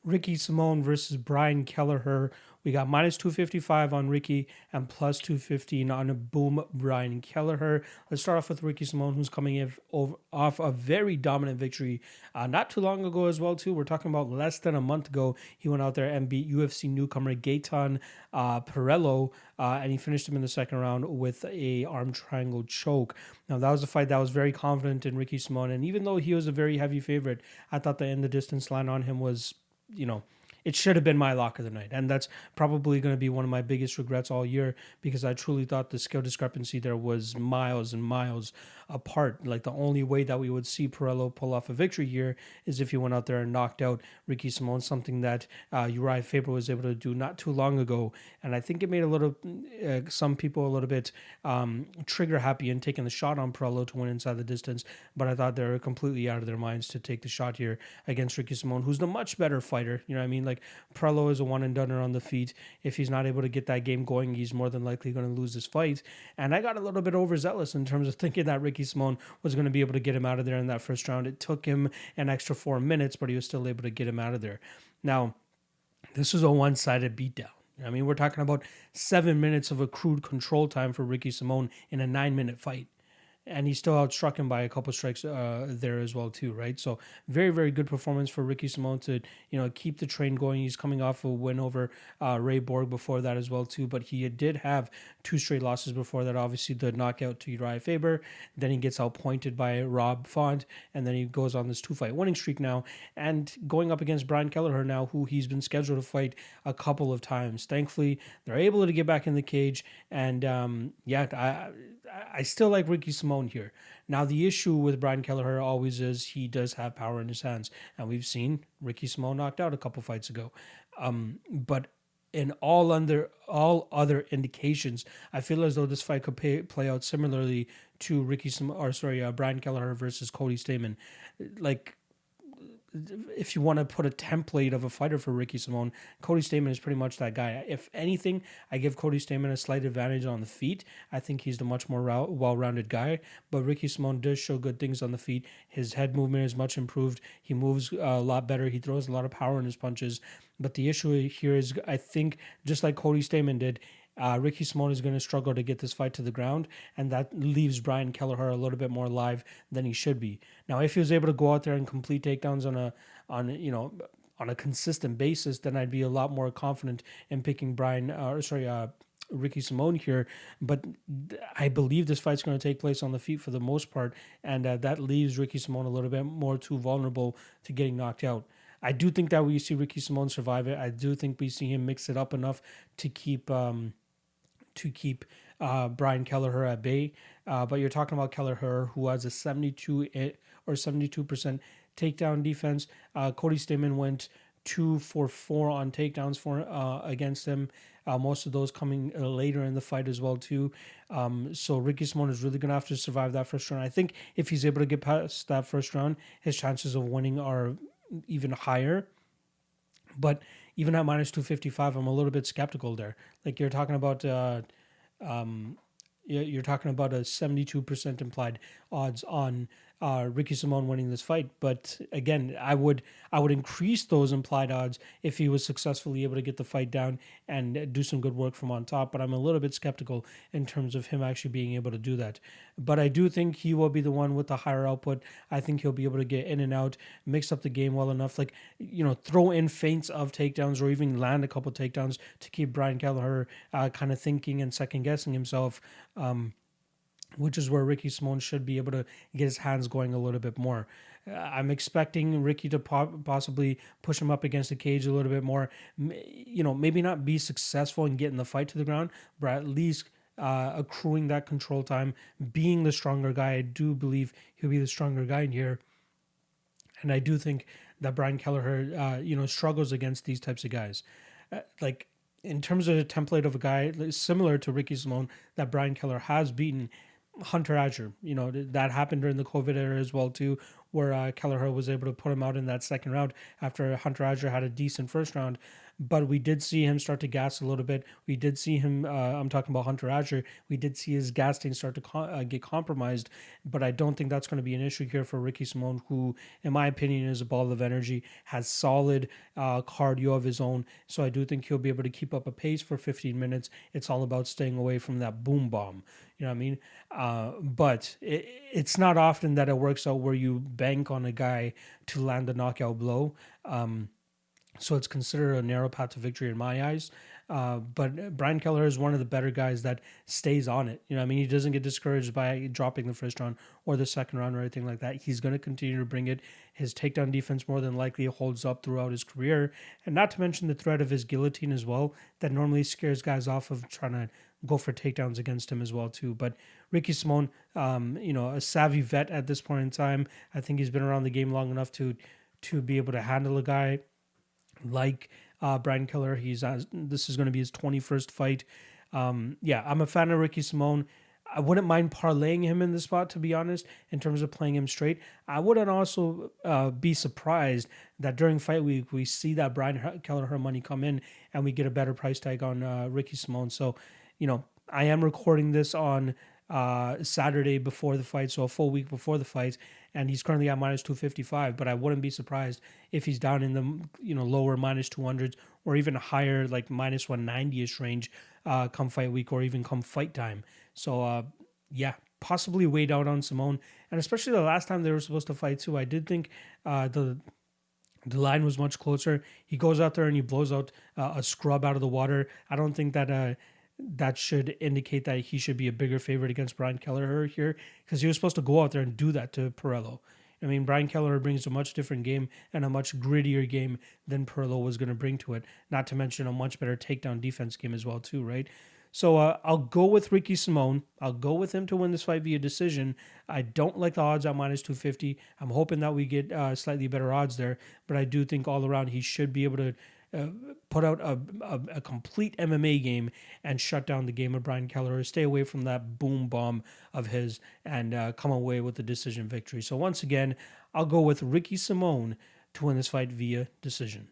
Ricky Simone versus Brian Kelleher. We got minus 255 on Ricky and plus 215 on a boom Brian Kelleher. Let's start off with Ricky Simone, who's coming in off a very dominant victory not too long ago as well, too. We're talking about less than a month ago. He went out there and beat UFC newcomer Gaetan Perello, and he finished him in the second round with a arm triangle choke. Now, that was a fight that was very confident in Ricky Simone, and even though he was a very heavy favorite, I thought the end the distance line on him was, you know, it should have been my lock of the night. And that's probably going to be one of my biggest regrets all year, because I truly thought the skill discrepancy there was miles and miles apart. Like, the only way that we would see Perello pull off a victory here is if he went out there and knocked out Ricky Simone, something that Uriah Faber was able to do not too long ago. And I think it made some people a little bit trigger happy in taking the shot on Perello to win inside the distance. But I thought they were completely out of their minds to take the shot here against Ricky Simone, who's the much better fighter. You know what I mean? Like, Perello is a one and doneer on the feet. If he's not able to get that game going, he's more than likely going to lose this fight. And I got a little bit overzealous in terms of thinking that Ricky Simone was going to be able to get him out of there in that first round. It took him an extra 4 minutes, but he was still able to get him out of there. Now, this was a one-sided beatdown. I mean, we're talking about 7 minutes of accrued control time for Ricky Simone in a 9-minute fight. And he still outstruck him by a couple strikes there as well too, right? So very, very good performance for Ricky Simone to, keep the train going. He's coming off a win over Ray Borg before that as well too, but he did have 2 straight losses before that. Obviously, the knockout to Uriah Faber, then he gets outpointed by Rob Font, and then he goes on this 2-fight winning streak now, and going up against Brian Kelleher now, who he's been scheduled to fight a couple of times. Thankfully, they're able to get back in the cage, and I still like Ricky Simone here. Now, the issue with Brian Kelleher always is he does have power in his hands, and we've seen Ricky Simone knocked out a couple fights ago. But in all other indications, I feel as though this fight could play out similarly to Brian Kelleher versus Cody Stamann. Like, if you want to put a template of a fighter for Ricky Simone, Cody Stamann is pretty much that guy. If anything, I give Cody Stamann a slight advantage on the feet. I think he's the much more well-rounded guy, but Ricky Simone does show good things on the feet. His head movement is much improved. He moves a lot better. He throws a lot of power in his punches. But the issue here is, I think, just like Cody Stamann did, Ricky Simone is going to struggle to get this fight to the ground, and that leaves Brian Kelleher a little bit more live than he should be. Now, if he was able to go out there and complete takedowns on a consistent basis, then I'd be a lot more confident in picking Ricky Simone here. But I believe this fight's going to take place on the feet for the most part, and that leaves Ricky Simone a little bit more too vulnerable to getting knocked out. I do think that we see Ricky Simone survive it. I do think we see him mix it up enough to keep Brian Kelleher at bay. But you're talking about Kelleher, who has a 72% takedown defense. Cody Stamann went 2 for 4 on takedowns against him. Most of those coming later in the fight as well too. So Ricky Simone is really going to have to survive that first round. I think if he's able to get past that first round, his chances of winning are even higher. But even at minus 255, I'm a little bit skeptical there. Like, you're talking about a 72% implied odds on Ricky Simone winning this fight. But again, I would increase those implied odds if he was successfully able to get the fight down and do some good work from on top. But I'm a little bit skeptical in terms of him actually being able to do that. But I do think he will be the one with the higher output. I think he'll be able to get in and out, mix up the game well enough, throw in feints of takedowns or even land a couple takedowns to keep Brian Kelleher kind of thinking and second guessing himself. Which is where Ricky Simone should be able to get his hands going a little bit more. I'm expecting Ricky to possibly push him up against the cage a little bit more. Maybe not be successful in getting the fight to the ground, but at least accruing that control time, being the stronger guy. I do believe he'll be the stronger guy in here. And I do think that Brian Kelleher, struggles against these types of guys. In terms of the template of a guy similar to Ricky Simone that Brian Kelleher has beaten, Hunter Adger, that happened during the COVID era as well too, where Kelleher was able to put him out in that second round after Hunter Adger had a decent first round. but we did see him start to gas a little bit. We did see him, I'm talking about Hunter Asher, we did see his gas tank start to get compromised, but I don't think that's going to be an issue here for Ricky Simon, who, in my opinion, is a ball of energy, has solid cardio of his own. So I do think he'll be able to keep up a pace for 15 minutes. It's all about staying away from that boom bomb. You know what I mean? But it's not often that it works out where you bank on a guy to land a knockout blow. So it's considered a narrow path to victory in my eyes. But Brian Kelleher is one of the better guys that stays on it. You know what I mean? He doesn't get discouraged by dropping the first round or the second round or anything like that. He's going to continue to bring it. His takedown defense more than likely holds up throughout his career. And not to mention the threat of his guillotine as well, that normally scares guys off of trying to go for takedowns against him as well too. But Ricky Simon, a savvy vet at this point in time. I think he's been around the game long enough to be able to handle a guy like Brian Kelleher. This is going to be his 21st fight. I'm a fan of Ricky Simon. I wouldn't mind parlaying him in the spot, to be honest, in terms of playing him straight. I wouldn't also be surprised that during fight week we see that Brian Kelleher money come in and we get a better price tag on Ricky Simon. So, I am recording this on Saturday before the fight, so a full week before the fight, and he's currently at minus 255, but I wouldn't be surprised if he's down in the lower minus 200s or even higher, like minus 190ish range come fight week or even come fight time. So possibly way down on Simone, and especially the last time they were supposed to fight too. I did think the line was much closer. He goes out there and he blows out a scrub out of the water. I don't think that that should indicate that he should be a bigger favorite against Brian Kelleher here, because he was supposed to go out there and do that to Perillo. I mean, Brian Kelleher brings a much different game and a much grittier game than Perillo was going to bring to it, not to mention a much better takedown defense game as well too, right? So I'll go with Ricky Simon. I'll go with him to win this fight via decision. I don't like the odds at minus 250. I'm hoping that we get slightly better odds there, but I do think all around he should be able to put out a complete MMA game and shut down the game of Brian Kelleher, stay away from that boom bomb of his, and come away with a decision victory. So once again, I'll go with Ricky Simon to win this fight via decision.